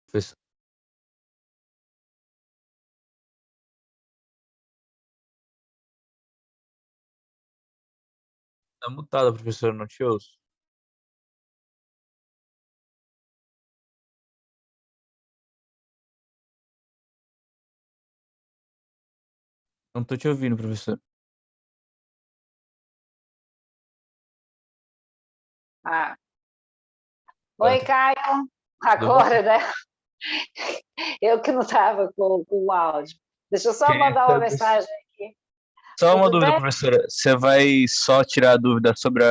Professor, tá mutada, professor, não te ouço. Não tô te ouvindo, professor. Ah. Oi, Agora, Caio. tudo bom? Agora, né? Eu que não estava com o áudio. Deixa eu só Queria mandar uma saber mensagem aqui. só uma Tudo dúvida, bem? professora. Você vai só tirar a dúvida sobre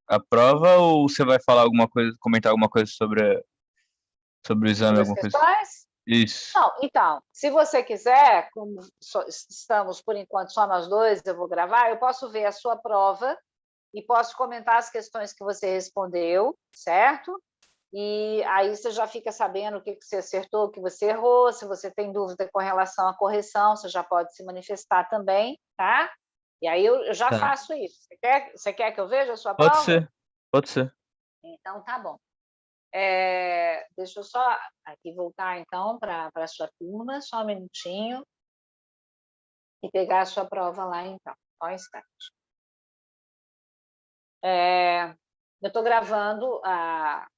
a prova ou você vai falar alguma coisa, comentar alguma coisa sobre o exame, Sobre as alguma coisa? questões? Isso. Não, então, se você quiser, como estamos por enquanto só nós dois, eu vou gravar, eu posso ver a sua prova e posso comentar as questões que você respondeu, certo? E aí você já fica sabendo o que você acertou, o que você errou. Se você tem dúvida com relação à correção, você já pode se manifestar também, tá? E aí eu já Tá. faço isso. Você quer que eu veja a sua Pode prova? ser. Pode ser. Então tá bom. Deixa eu só aqui voltar então para a sua turma, só um minutinho, e pegar a sua prova lá então. Só um instante. Eu estou gravando a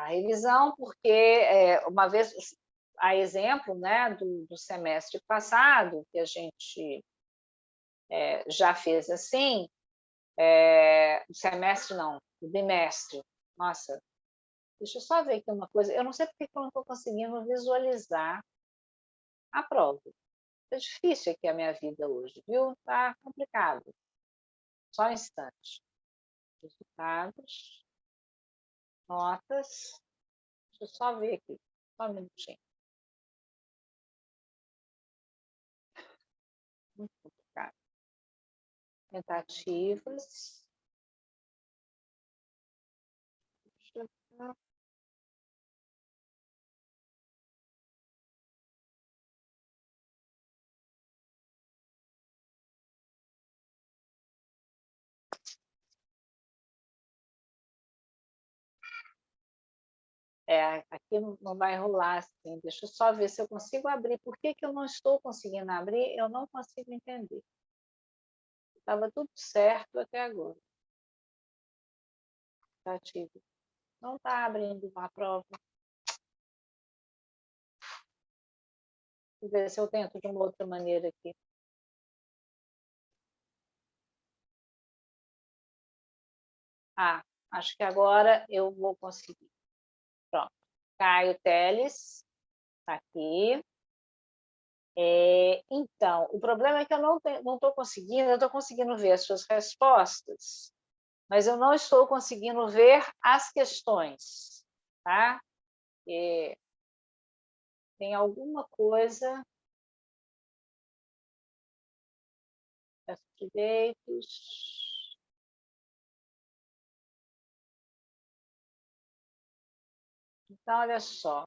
revisão, porque uma vez, a exemplo, né, do semestre passado, que a gente já fez assim, o semestre não, o bimestre. Nossa, deixa eu só ver aqui uma coisa. Eu não sei porque que eu não estou conseguindo visualizar a prova. É difícil aqui a minha vida hoje, viu? Tá complicado. Só um instante. Resultados, notas. Deixa eu só ver aqui. Só um minutinho. Muito complicado. Tentativas. Deixa eu ver. Aqui não vai rolar assim. Deixa eu só ver se eu consigo abrir. Por que que eu não estou conseguindo abrir? Eu não consigo entender. Estava tudo certo até agora. Tentativa. Não está abrindo a prova. Vou ver se eu tento de uma outra maneira aqui. Acho que agora eu vou conseguir. Pronto. Caio Teles, está aqui. Então, o problema é que eu não estou conseguindo, eu estou conseguindo ver as suas respostas, mas eu não estou conseguindo ver as questões, tá? Tem alguma coisa, direitos. Então, olha só.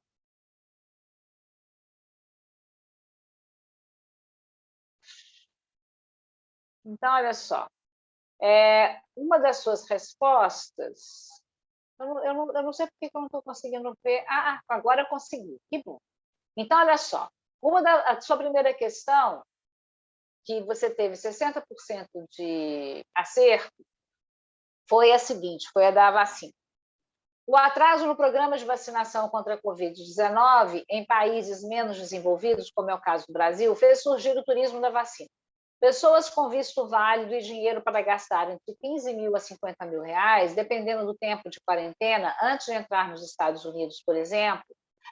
Então, olha só. Uma das suas respostas, eu não sei porque que eu não estou conseguindo ver. Agora eu consegui, que bom. Então, olha só. A sua primeira questão, que você teve 60% de acerto, foi a seguinte, foi a da vacina. O atraso no programa de vacinação contra a Covid-19 em países menos desenvolvidos, como é o caso do Brasil, fez surgir o turismo da vacina. Pessoas com visto válido e dinheiro para gastar entre 15 mil a 50 mil reais, dependendo do tempo de quarentena, antes de entrar nos Estados Unidos, por exemplo,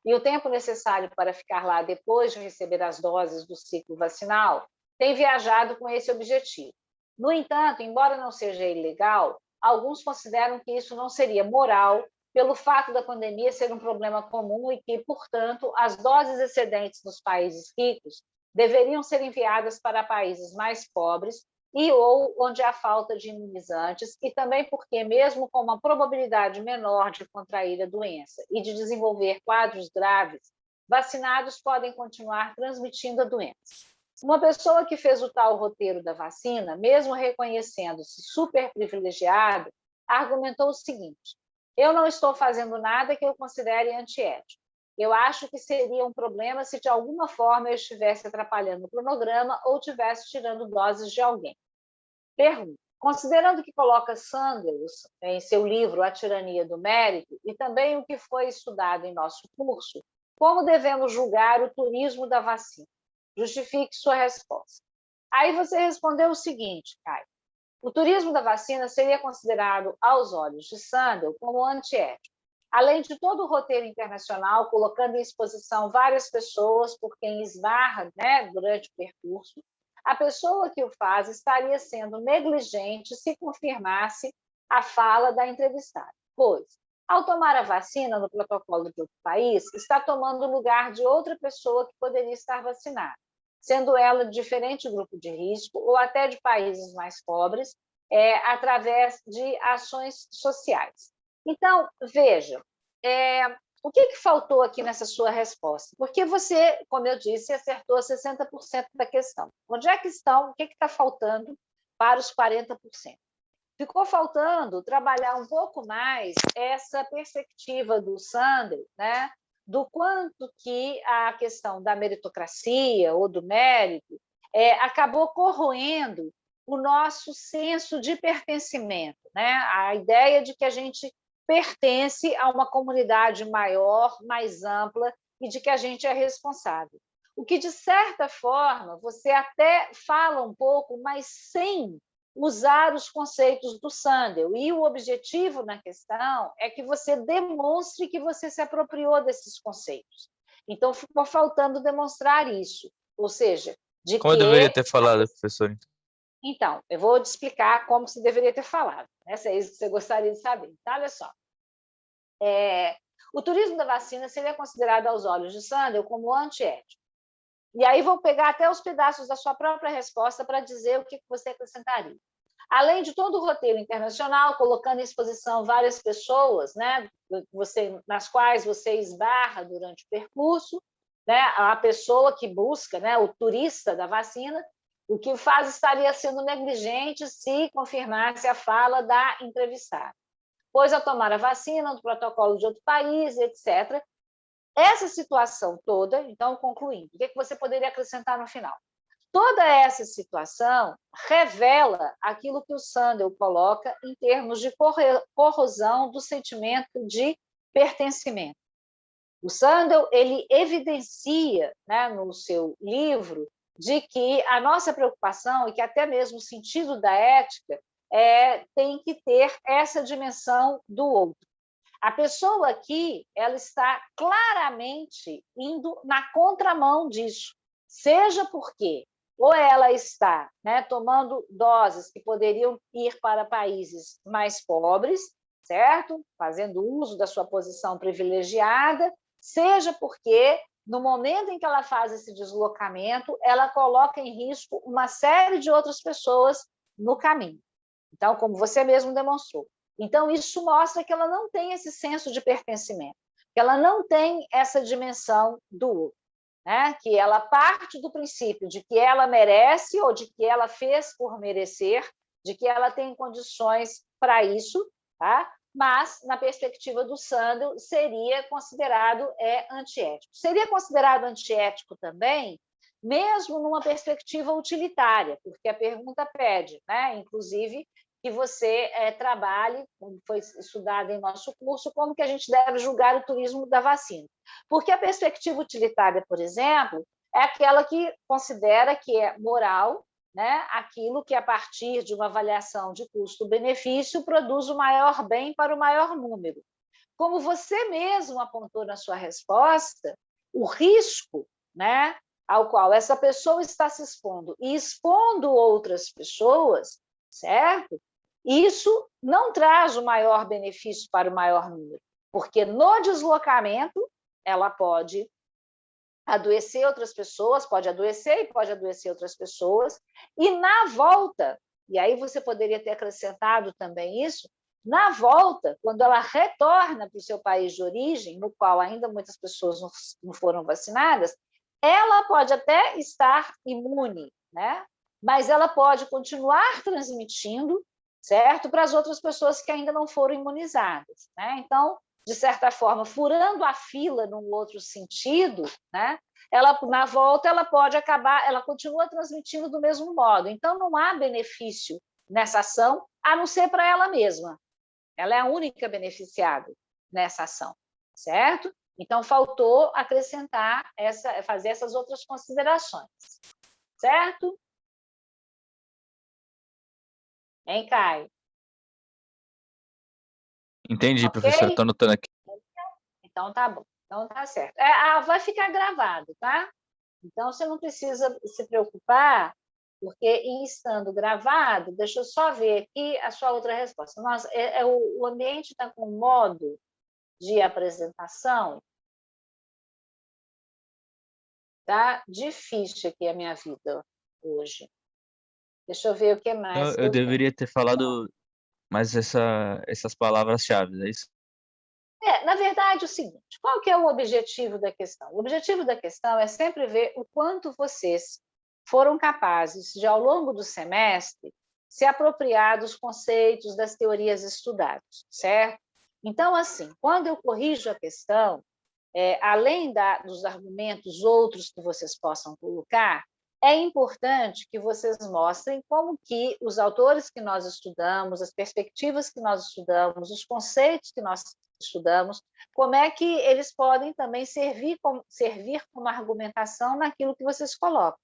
e o tempo necessário para ficar lá depois de receber as doses do ciclo vacinal, têm viajado com esse objetivo. No entanto, embora não seja ilegal, alguns consideram que isso não seria moral pelo fato da pandemia ser um problema comum e que, portanto, as doses excedentes nos países ricos deveriam ser enviadas para países mais pobres e ou onde há falta de imunizantes, e também porque, mesmo com uma probabilidade menor de contrair a doença e de desenvolver quadros graves, vacinados podem continuar transmitindo a doença. Uma pessoa que fez o tal roteiro da vacina, mesmo reconhecendo-se super privilegiada, argumentou o seguinte: eu não estou fazendo nada que eu considere antiético. Eu acho que seria um problema se de alguma forma eu estivesse atrapalhando o cronograma ou estivesse tirando doses de alguém. Pergunta: considerando que coloca Sandels em seu livro A Tirania do Mérito e também o que foi estudado em nosso curso, como devemos julgar o turismo da vacina? Justifique sua resposta. Aí você respondeu o seguinte, Caio: o turismo da vacina seria considerado, aos olhos de Sandel, como antiético. Além de todo o roteiro internacional, colocando em exposição várias pessoas por quem esbarra, né, durante o percurso, a pessoa que o faz estaria sendo negligente se confirmasse a fala da entrevistada, pois, ao tomar a vacina no protocolo de outro país, está tomando o lugar de outra pessoa que poderia estar vacinada, sendo ela de diferente grupo de risco ou até de países mais pobres, através de ações sociais. Então, veja, o que faltou aqui nessa sua resposta? Porque você, como eu disse, acertou 60% da questão. Onde é que estão? O que está faltando para os 40%? Ficou faltando trabalhar um pouco mais essa perspectiva do Sandel, né, do quanto que a questão da meritocracia ou do mérito acabou corroendo o nosso senso de pertencimento, né? A ideia de que a gente pertence a uma comunidade maior, mais ampla, e de que a gente é responsável. O que, de certa forma, você até fala um pouco, mas sem usar os conceitos do Sandel. E o objetivo na questão é que você demonstre que você se apropriou desses conceitos. Então, ficou faltando demonstrar isso. Ou seja, de Como eu que... deveria ter falado, professor? Então, eu vou te explicar como se deveria ter falado, né? Se é isso que você gostaria de saber. Então, olha só. O turismo da vacina seria considerado, aos olhos de Sandel, como antiético. E aí vou pegar até os pedaços da sua própria resposta para dizer o que você acrescentaria. Além de todo o roteiro internacional, colocando em exposição várias pessoas, né, nas quais você esbarra durante o percurso, né, a pessoa que busca, né, o turista da vacina, o que faz estaria sendo negligente se confirmasse a fala da entrevistada, pois ao tomar a vacina, no protocolo de outro país, etc. Essa situação toda, então, concluindo, o que você poderia acrescentar no final? Toda essa situação revela aquilo que o Sandel coloca em termos de corrosão do sentimento de pertencimento. O Sandel, ele evidencia, né, no seu livro, de que a nossa preocupação e que até mesmo o sentido da ética tem que ter essa dimensão do outro. A pessoa aqui, ela está claramente indo na contramão disso, seja porque ou ela está, né, tomando doses que poderiam ir para países mais pobres, certo? Fazendo uso da sua posição privilegiada, seja porque, no momento em que ela faz esse deslocamento, ela coloca em risco uma série de outras pessoas no caminho. Então, como você mesmo demonstrou. Então, isso mostra que ela não tem esse senso de pertencimento, que ela não tem essa dimensão do outro, né? Que ela parte do princípio de que ela merece ou de que ela fez por merecer, de que ela tem condições para isso, tá? Mas, na perspectiva do Sandel, seria considerado antiético. Seria considerado antiético também, mesmo numa perspectiva utilitária, porque a pergunta pede, né? Inclusive, que você trabalhe, como foi estudado em nosso curso, como que a gente deve julgar o turismo da vacina. Porque a perspectiva utilitária, por exemplo, é aquela que considera que é moral, né, aquilo que, a partir de uma avaliação de custo-benefício, produz o maior bem para o maior número. Como você mesmo apontou na sua resposta, o risco, né, ao qual essa pessoa está se expondo e expondo outras pessoas, certo? Isso não traz o maior benefício para o maior número, porque no deslocamento ela pode adoecer outras pessoas, pode adoecer e pode adoecer outras pessoas, e na volta, e aí você poderia ter acrescentado também isso, na volta, quando ela retorna para o seu país de origem, no qual ainda muitas pessoas não foram vacinadas, ela pode até estar imune, né? Mas ela pode continuar transmitindo, certo? Para as outras pessoas que ainda não foram imunizadas, né? Então, de certa forma, furando a fila num outro sentido, né? Ela, na volta, ela pode acabar, ela continua transmitindo do mesmo modo. Então, não há benefício nessa ação, a não ser para ela mesma. Ela é a única beneficiada nessa ação, certo? Então, faltou acrescentar, fazer essas outras considerações, certo? Hein, Caio? Entendi, Ok? professora. Estou anotando aqui. Então, tá bom. Então, tá certo. Vai ficar gravado, tá? Então, você não precisa se preocupar, porque em estando gravado, deixa eu só ver aqui a sua outra resposta. Nossa, o ambiente está com modo de apresentação, tá difícil aqui a minha vida hoje. Deixa eu ver o que mais que Eu eu tenho. deveria ter falado mais essas palavras-chave, é isso? Na verdade, é o seguinte, qual que é o objetivo da questão? O objetivo da questão é sempre ver o quanto vocês foram capazes de, ao longo do semestre, se apropriar dos conceitos, das teorias estudadas, certo? Então, assim, quando eu corrijo a questão, além dos argumentos outros que vocês possam colocar, é importante que vocês mostrem como que os autores que nós estudamos, as perspectivas que nós estudamos, os conceitos que nós estudamos, como é que eles podem também servir como argumentação naquilo que vocês colocam,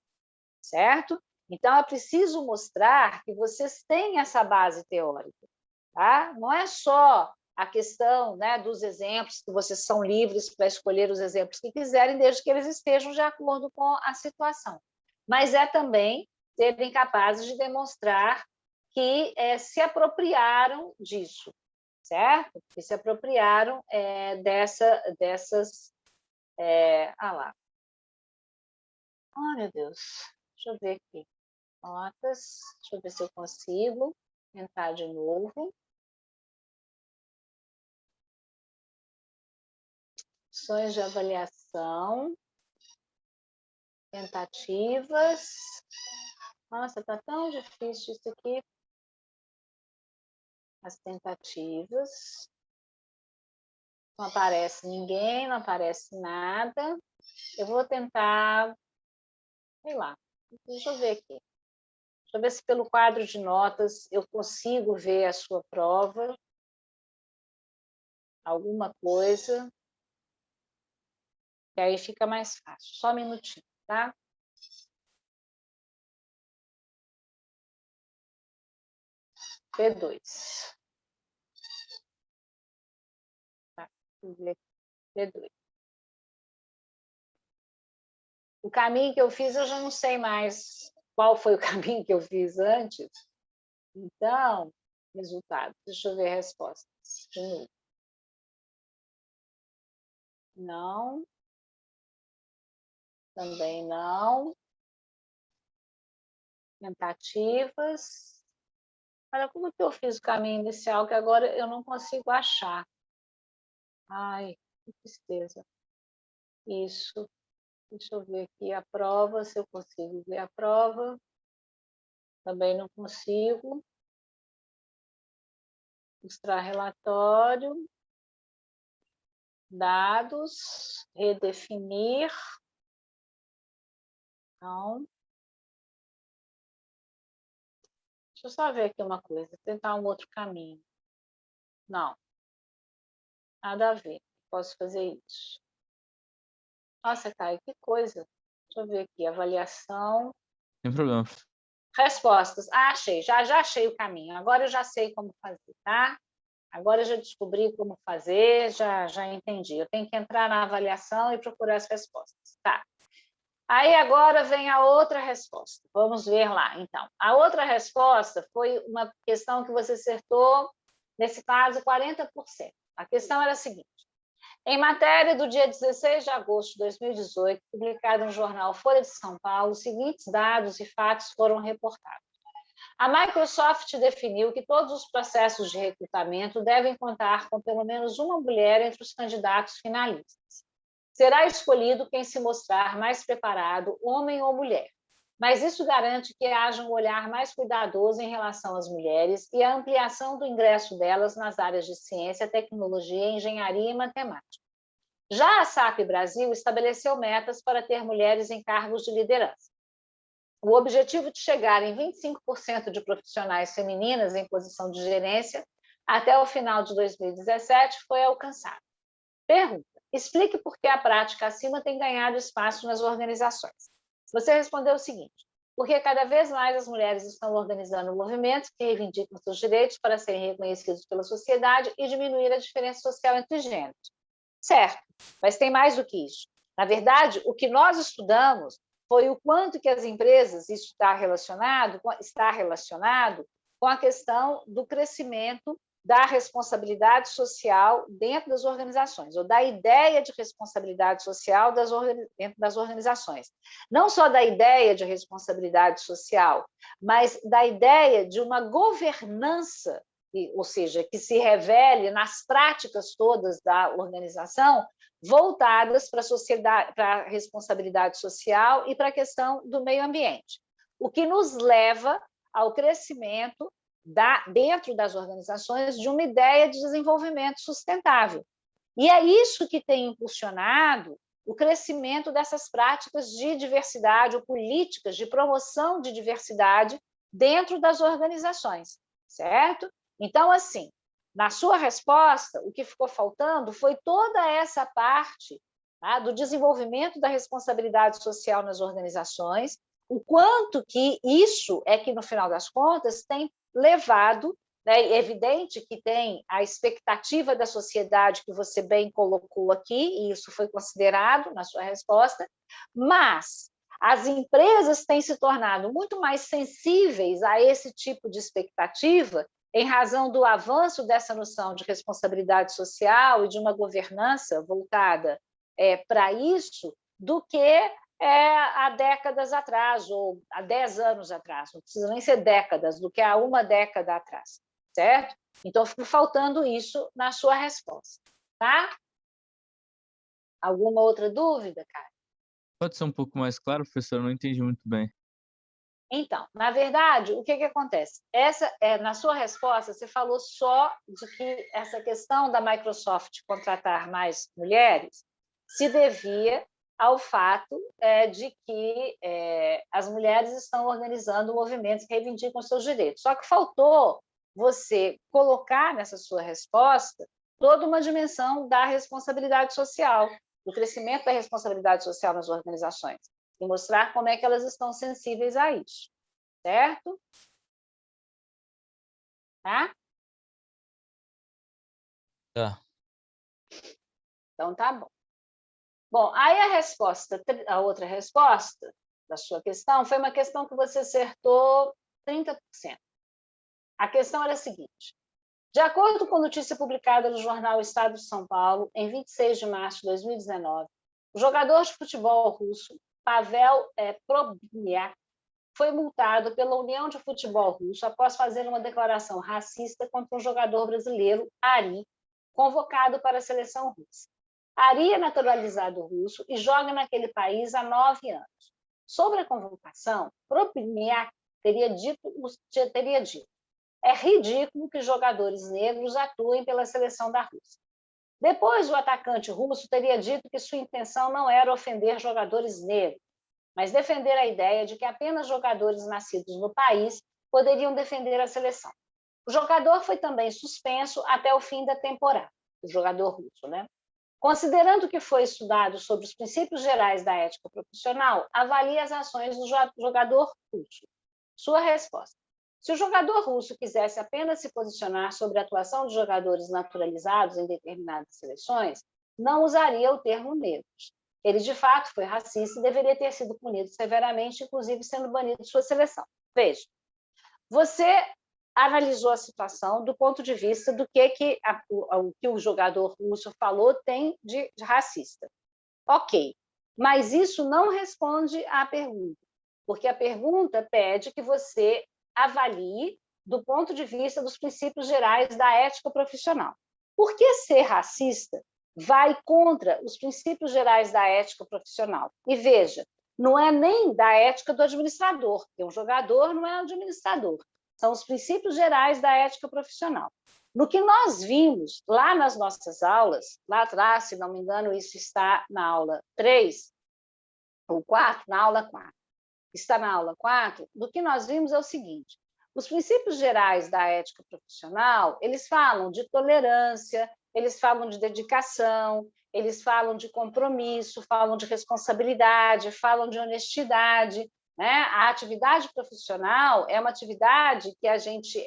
certo? Então, é preciso mostrar que vocês têm essa base teórica, tá? Não é só a questão, né, dos exemplos, que vocês são livres para escolher os exemplos que quiserem, desde que eles estejam de acordo com a situação. Mas é também serem capazes de demonstrar que se apropriaram disso, certo? Que se apropriaram dessas... lá. Meu Deus. Deixa eu ver aqui. Notas. Deixa eu ver se eu consigo entrar de novo. Ações de avaliação, tentativas. Nossa, está tão difícil isso aqui. As tentativas. Não aparece ninguém, não aparece nada. Eu vou tentar, sei lá, deixa eu ver aqui. Deixa eu ver se pelo quadro de notas eu consigo ver a sua prova. Alguma coisa. Que aí fica mais fácil. Só um minutinho, tá? P2. Tá, P2. O caminho que eu fiz, eu já não sei mais qual foi o caminho que eu fiz antes. Então, resultado. Deixa eu ver respostas. De novo. Não. Também não. Tentativas. Olha, como que eu fiz o caminho inicial, que agora eu não consigo achar. Ai, que tristeza. Isso. Deixa eu ver aqui a prova, se eu consigo ver a prova. Também não consigo. Mostrar relatório. Dados. Redefinir. Não. Deixa eu só ver aqui uma coisa. Tentar um outro caminho. Não. Nada a ver. Posso fazer isso. Nossa, Caio, que coisa. Deixa eu ver aqui. Avaliação. Sem problema. Respostas. Achei. Já achei o caminho. Agora eu já sei como fazer, tá? Agora eu já descobri como fazer, já entendi. Eu tenho que entrar na avaliação e procurar as respostas. Tá. Aí agora vem a outra resposta. Vamos ver lá, então. A outra resposta foi uma questão que você acertou, nesse caso, 40%. A questão era a seguinte. Em matéria do dia 16 de agosto de 2018, publicada no jornal Folha de São Paulo, os seguintes dados e fatos foram reportados. A Microsoft definiu que todos os processos de recrutamento devem contar com pelo menos uma mulher entre os candidatos finalistas. Será escolhido quem se mostrar mais preparado, homem ou mulher. mas isso garante que haja um olhar mais cuidadoso em relação às mulheres e a ampliação do ingresso delas nas áreas de ciência, tecnologia, engenharia e matemática. Já a SAP Brasil estabeleceu metas para ter mulheres em cargos de liderança. O objetivo de chegar em 25% de profissionais femininas em posição de gerência até o final de 2017 foi alcançado. Pergunta: explique por que a prática acima tem ganhado espaço nas organizações. Você respondeu o seguinte: porque cada vez mais as mulheres estão organizando movimentos que reivindicam seus direitos para serem reconhecidos pela sociedade e diminuir a diferença social entre gêneros. Certo, mas tem mais do que isso. Na verdade, o que nós estudamos foi o quanto que as empresas, isso está relacionado com a questão do crescimento da responsabilidade social dentro das organizações, ou da ideia de responsabilidade social dentro das organizações. Não só da ideia de responsabilidade social, mas da ideia de uma governança, ou seja, que se revele nas práticas todas da organização, voltadas para a sociedade, para a responsabilidade social e para a questão do meio ambiente, o que nos leva ao crescimento dentro das organizações de uma ideia de desenvolvimento sustentável. E é isso que tem impulsionado o crescimento dessas práticas de diversidade ou políticas de promoção de diversidade dentro das organizações, certo? Então, assim, na sua resposta, o que ficou faltando foi toda essa parte, tá, do desenvolvimento da responsabilidade social nas organizações, o quanto que isso é que, no final das contas, tem levado, né, é evidente que tem a expectativa da sociedade que você bem colocou aqui, e isso foi considerado na sua resposta, mas as empresas têm se tornado muito mais sensíveis a esse tipo de expectativa em razão do avanço dessa noção de responsabilidade social e de uma governança voltada para isso, do que há décadas atrás, ou há 10 anos atrás, não precisa nem ser décadas, do que há uma década atrás, certo? Então, ficou faltando isso na sua resposta, tá? Alguma outra dúvida, cara? Pode ser um pouco mais claro, professor? Eu não entendi muito bem. Então, na verdade, o que acontece? Na sua resposta, você falou só de que essa questão da Microsoft contratar mais mulheres se devia ao fato de que as mulheres estão organizando movimentos que reivindicam seus direitos. Só que faltou você colocar nessa sua resposta toda uma dimensão da responsabilidade social, do crescimento da responsabilidade social nas organizações, e mostrar como é que elas estão sensíveis a isso, certo? Tá? Tá. Então, tá bom. Bom, aí a outra resposta da sua questão foi uma questão que você acertou 30%. A questão era a seguinte: de acordo com notícia publicada no jornal Estado de São Paulo, em 26 de março de 2019, o jogador de futebol russo, Pavel Probniak, foi multado pela União de Futebol Russo após fazer uma declaração racista contra um jogador brasileiro, Ari, convocado para a seleção russa. Ari é naturalizado russo e joga naquele país há 9 anos. Sobre a convocação, Probniak teria dito: é ridículo que jogadores negros atuem pela seleção da Rússia. Depois, o atacante russo teria dito que sua intenção não era ofender jogadores negros, mas defender a ideia de que apenas jogadores nascidos no país poderiam defender a seleção. O jogador foi também suspenso até o fim da temporada, o jogador russo, né? Considerando que foi estudado sobre os princípios gerais da ética profissional, avalie as ações do jogador russo. Sua resposta: se o jogador russo quisesse apenas se posicionar sobre a atuação de jogadores naturalizados em determinadas seleções, não usaria o termo negros. Ele, de fato, foi racista e deveria ter sido punido severamente, inclusive sendo banido de sua seleção. Veja, você analisou a situação do ponto de vista do que o jogador russo falou tem de racista. Ok, mas isso não responde à pergunta, porque a pergunta pede que você avalie do ponto de vista dos princípios gerais da ética profissional. Por que ser racista vai contra os princípios gerais da ética profissional? E veja, não é nem da ética do administrador, porque um jogador não é um administrador. São os princípios gerais da ética profissional. No que nós vimos lá nas nossas aulas, lá atrás, se não me engano, isso está na aula 3 ou 4, na aula 4. Está na aula 4, do que nós vimos é o seguinte: os princípios gerais da ética profissional, eles falam de tolerância, eles falam de dedicação, eles falam de compromisso, falam de responsabilidade, falam de honestidade, né? A atividade profissional é uma atividade que a gente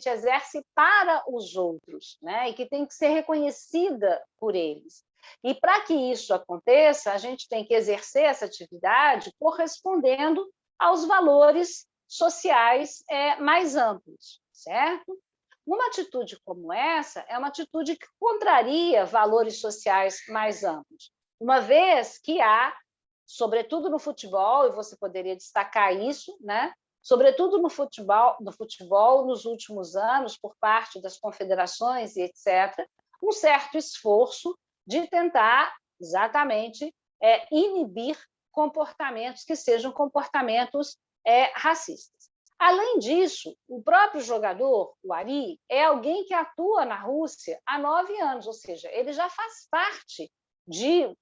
exerce para os outros, né? E que tem que ser reconhecida por eles. E para que isso aconteça, a gente tem que exercer essa atividade correspondendo aos valores sociais mais amplos, certo? Uma atitude como essa é uma atitude que contraria valores sociais mais amplos, uma vez que há, sobretudo no futebol, e você poderia destacar isso, né? Sobretudo no futebol, nos últimos anos, por parte das confederações e etc., um certo esforço de tentar exatamente inibir comportamentos que sejam comportamentos racistas. Além disso, o próprio jogador, o Ari, é alguém que atua na Rússia há 9 anos, ou seja, ele já faz parte de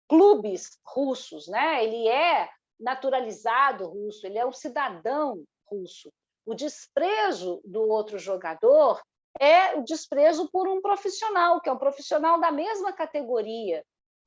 clubes russos, né? Ele é naturalizado russo, ele é um cidadão russo. O desprezo do outro jogador é o desprezo por um profissional, que é um profissional da mesma categoria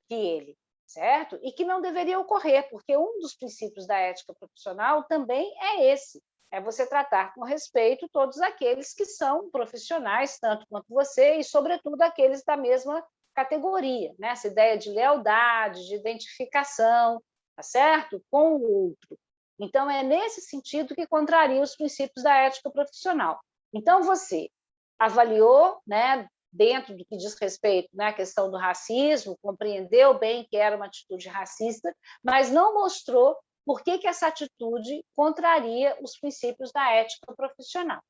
que ele, certo? E que não deveria ocorrer, porque um dos princípios da ética profissional também é esse, é você tratar com respeito todos aqueles que são profissionais, tanto quanto você, e, sobretudo, aqueles da mesma categoria, né? Essa ideia de lealdade, de identificação, tá certo? Com o outro. Então, é nesse sentido que contraria os princípios da ética profissional. Então, você avaliou, né, dentro do que diz respeito, né, à questão do racismo, compreendeu bem que era uma atitude racista, mas não mostrou por que essa atitude contraria os princípios da ética profissional,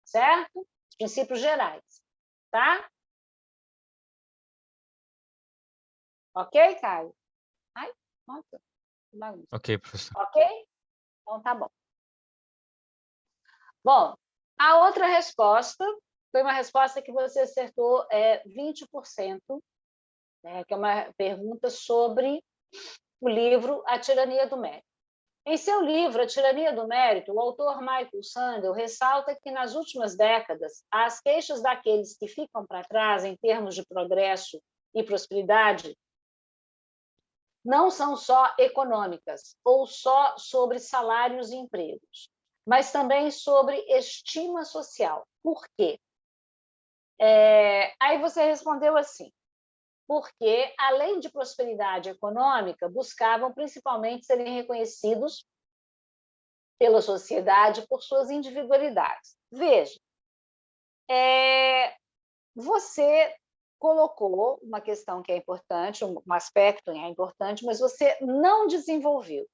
certo? Os princípios gerais, tá? Ok, Caio? Ai, nossa, que bagunça. Ok, professor. Ok? Então tá bom. Bom, a outra resposta foi uma resposta que você acertou 20%, né, que é uma pergunta sobre o livro A Tirania do Mérito. Em seu livro A Tirania do Mérito, o autor Michael Sandel ressalta que, nas últimas décadas, as queixas daqueles que ficam para trás em termos de progresso e prosperidade não são só econômicas ou só sobre salários e empregos, mas também sobre estima social. Por quê? Aí você respondeu assim: porque, além de prosperidade econômica, buscavam principalmente serem reconhecidos pela sociedade por suas individualidades. Veja, você colocou uma questão que é importante, um aspecto é importante, mas você não desenvolveu,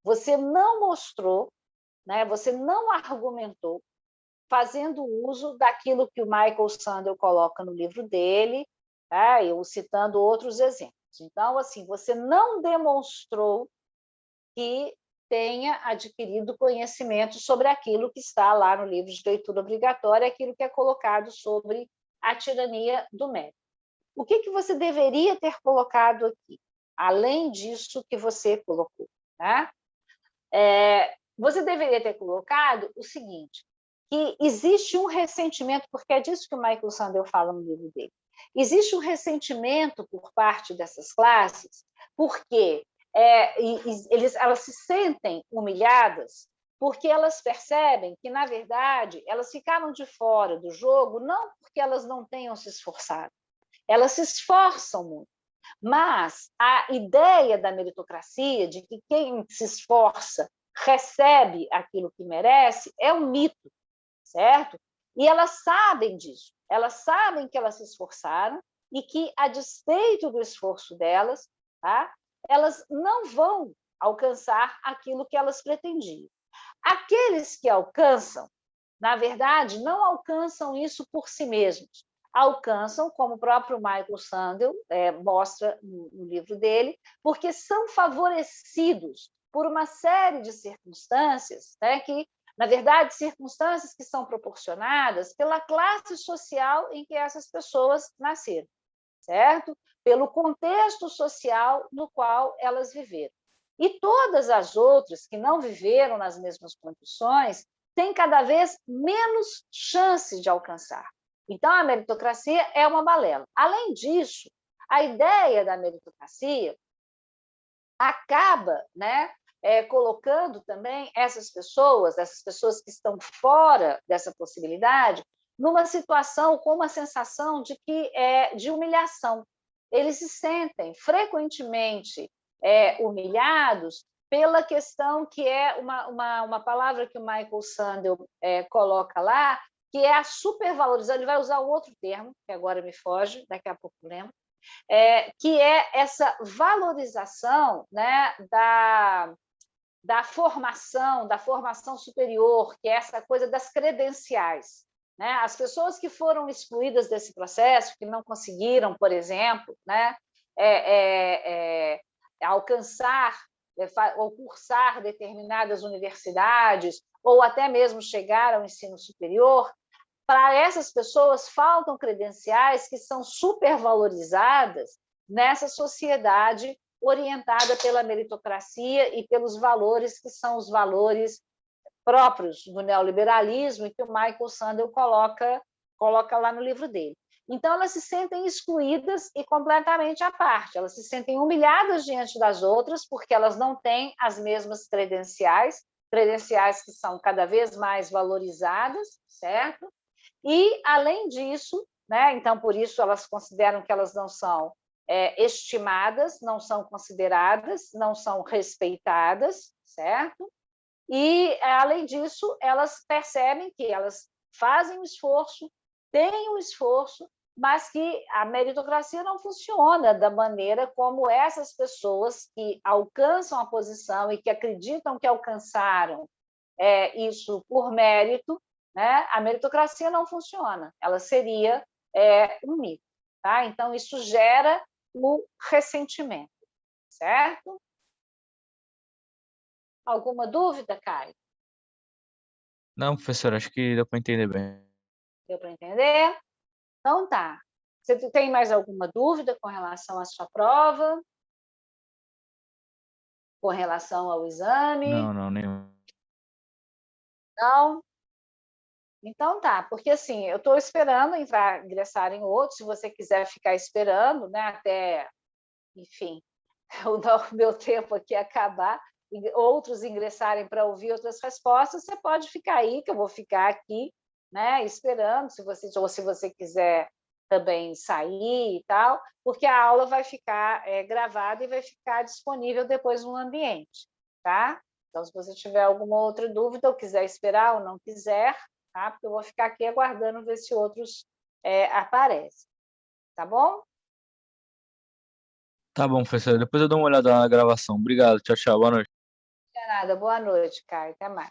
você não mostrou, né, você não argumentou, fazendo uso daquilo que o Michael Sandel coloca no livro dele, tá? Eu citando outros exemplos. Então, assim, você não demonstrou que tenha adquirido conhecimento sobre aquilo que está lá no livro de leitura obrigatória, aquilo que é colocado sobre a tirania do mérito. O que você deveria ter colocado aqui, além disso que você colocou? Tá? Você deveria ter colocado o seguinte, que existe um ressentimento, porque é disso que o Michael Sandel fala no livro dele. Existe um ressentimento por parte dessas classes, porque elas se sentem humilhadas, porque elas percebem que, na verdade, elas ficaram de fora do jogo, não porque elas não tenham se esforçado, elas se esforçam muito, mas a ideia da meritocracia, de que quem se esforça recebe aquilo que merece, é um mito, certo? E elas sabem disso, elas sabem que elas se esforçaram e que, a despeito do esforço delas, tá, elas não vão alcançar aquilo que elas pretendiam. Aqueles que alcançam, na verdade, não alcançam isso por si mesmos, alcançam, como o próprio Michael Sandel mostra no livro dele, porque são favorecidos por uma série de circunstâncias, né, que, na verdade, circunstâncias que são proporcionadas pela classe social em que essas pessoas nasceram, certo? Pelo contexto social no qual elas viveram. E todas as outras que não viveram nas mesmas condições têm cada vez menos chances de alcançar. Então, a meritocracia é uma balela. Além disso, a ideia da meritocracia acaba, né, colocando também essas pessoas que estão fora dessa possibilidade, numa situação com uma sensação de humilhação. Eles se sentem frequentemente humilhados pela questão que é uma palavra que o Michael Sandel coloca lá, que é a supervalorização. Ele vai usar um outro termo, que agora me foge, daqui a pouco lembro, que é essa valorização, né, da formação superior, que é essa coisa das credenciais. Né? As pessoas que foram excluídas desse processo, que não conseguiram, por exemplo, né, alcançar ou cursar determinadas universidades, ou até mesmo chegar ao ensino superior, para essas pessoas faltam credenciais que são supervalorizadas nessa sociedade orientada pela meritocracia e pelos valores que são os valores próprios do neoliberalismo e que o Michael Sandel coloca lá no livro dele. Então, elas se sentem excluídas e completamente à parte, elas se sentem humilhadas diante das outras porque elas não têm as mesmas credenciais que são cada vez mais valorizadas, certo? E, além disso, né, então, por isso, elas consideram que elas não são estimadas, não são consideradas, não são respeitadas, certo? E, além disso, elas percebem que elas fazem o esforço, têm o esforço, mas que a meritocracia não funciona da maneira como essas pessoas que alcançam a posição e que acreditam que alcançaram isso por mérito, né? A meritocracia não funciona, ela seria um mito. Tá? Então, isso gera o ressentimento, certo? Alguma dúvida, Caio? Não, professor, acho que deu para entender bem. Deu para entender? Então tá. Você tem mais alguma dúvida com relação à sua prova? Com relação ao exame? Não, nenhum. Não? Então tá, porque assim, eu estou esperando ingressar em outros, se você quiser ficar esperando, né, até, enfim, o meu tempo aqui acabar, e outros ingressarem para ouvir outras respostas, você pode ficar aí, que eu vou ficar aqui, né, esperando, ou se você quiser também sair e tal, porque a aula vai ficar gravada e vai ficar disponível depois no ambiente, tá? Então, se você tiver alguma outra dúvida, ou quiser esperar ou não quiser, tá? Porque eu vou ficar aqui aguardando ver se outros aparecem, tá bom? Tá bom, professor. Depois eu dou uma olhada na gravação. Obrigado. Tchau, tchau. Boa noite. De nada, boa noite, Caio, até mais.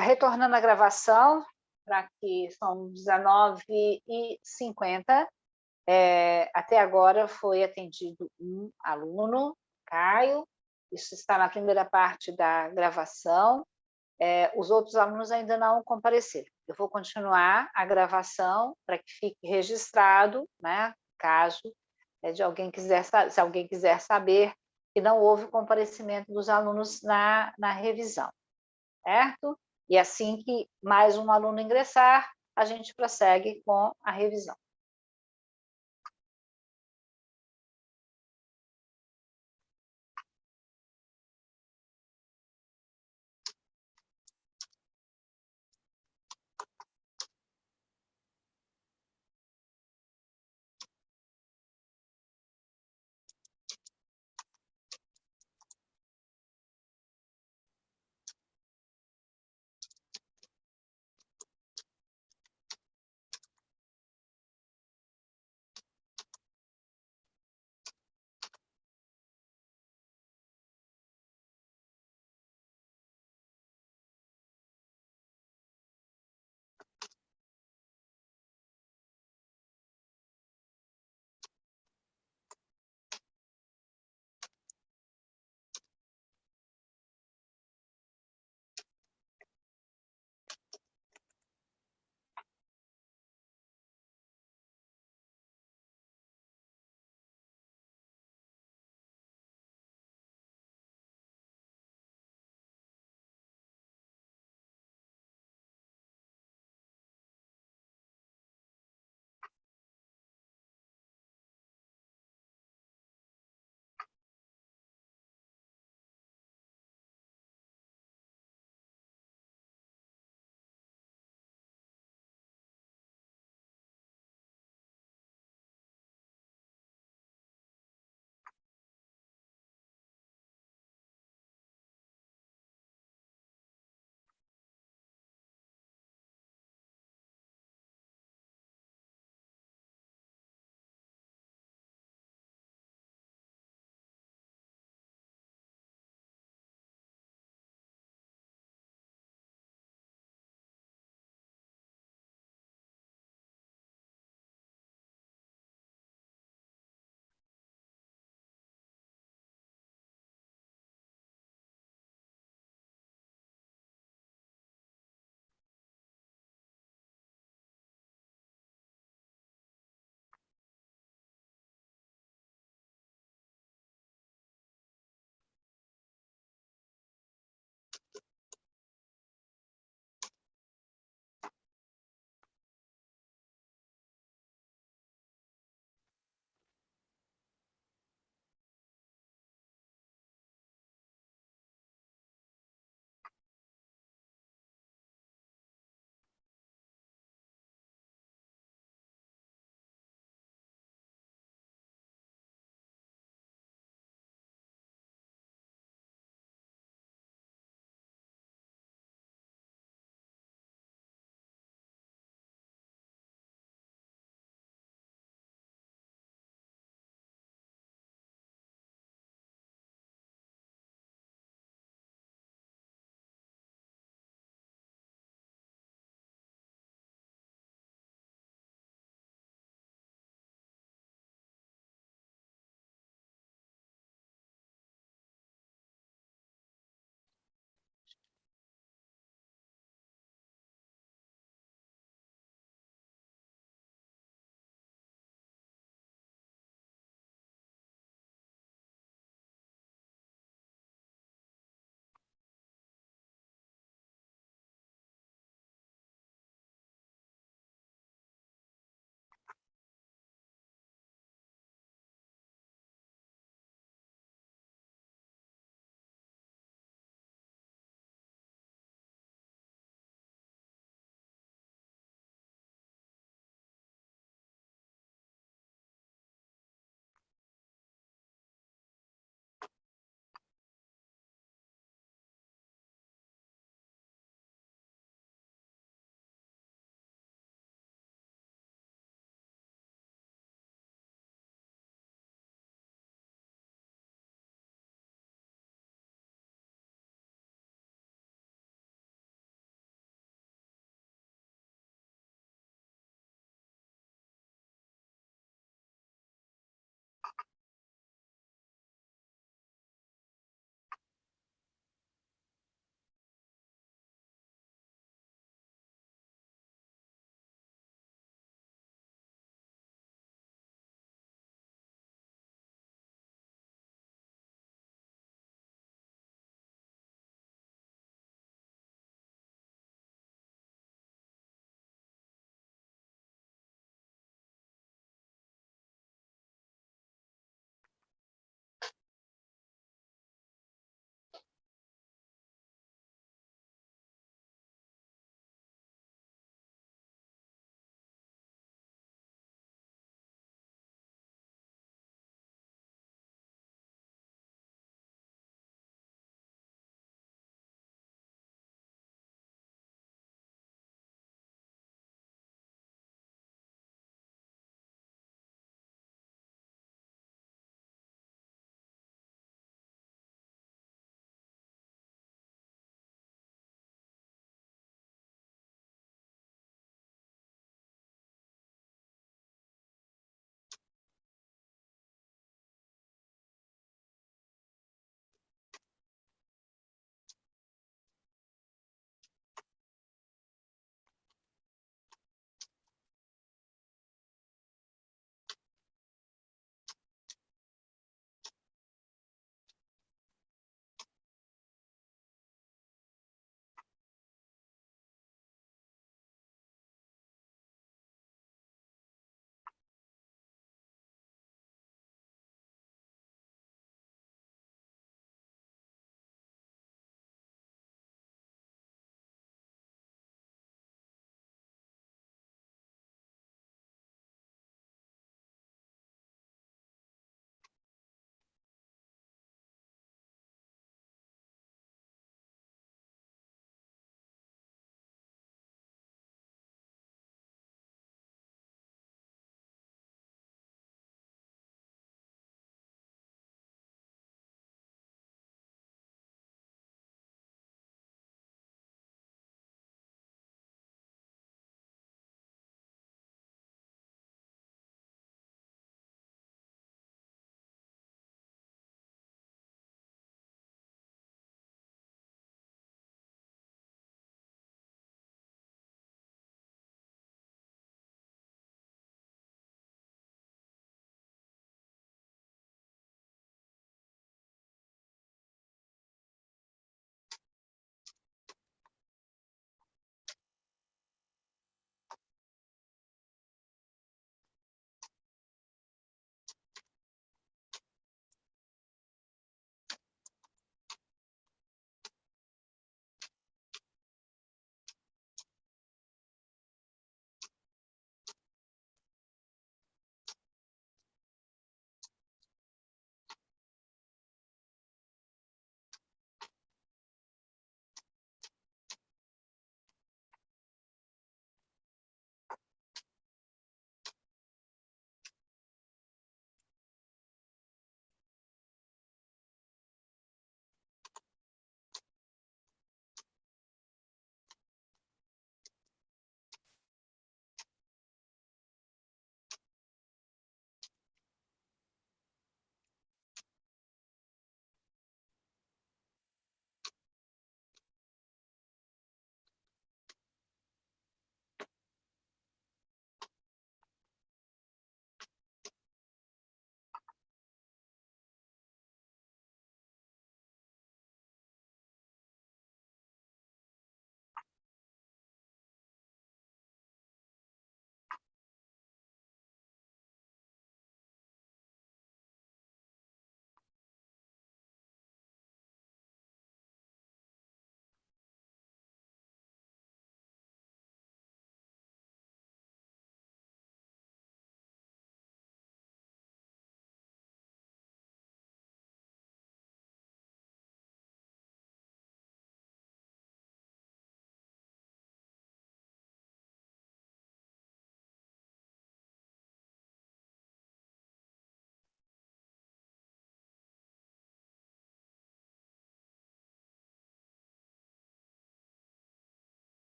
Retornando à gravação, para que são 19h50, até agora foi atendido um aluno, Caio, isso está na primeira parte da gravação, os outros alunos ainda não compareceram. Eu vou continuar a gravação para que fique registrado, né, caso de alguém se alguém quiser saber que não houve comparecimento dos alunos na revisão, certo? E assim que mais um aluno ingressar, a gente prossegue com a revisão.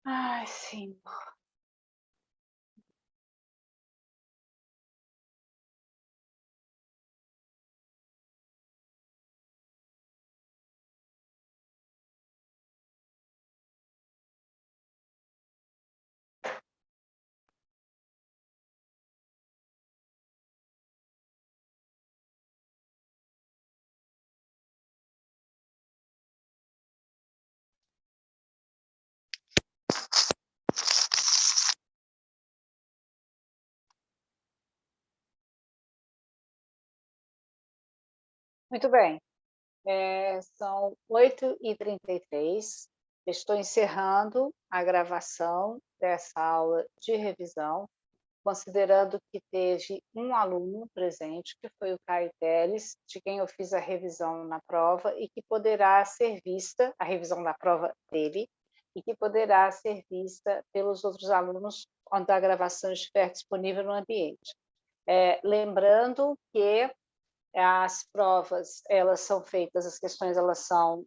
Ai, sim. Muito bem. São 8h33. Estou encerrando a gravação dessa aula de revisão, considerando que teve um aluno presente, que foi o Caio Teles, de quem eu fiz a revisão na prova e que poderá ser vista, a revisão da prova dele, e que poderá ser vista pelos outros alunos quando a gravação estiver disponível no ambiente. Lembrando que as provas, elas são feitas, as questões, elas são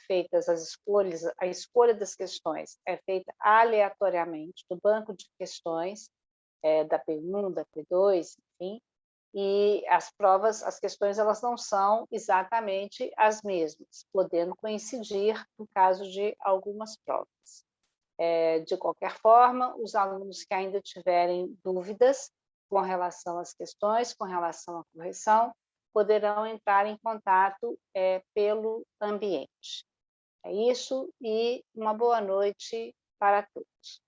feitas, as escolhas, a escolha das questões é feita aleatoriamente do banco de questões, da P1, da P2, enfim, e as provas, as questões, elas não são exatamente as mesmas, podendo coincidir no caso de algumas provas. De qualquer forma, os alunos que ainda tiverem dúvidas com relação às questões, com relação à correção, poderão entrar em contato pelo ambiente. É isso, e uma boa noite para todos.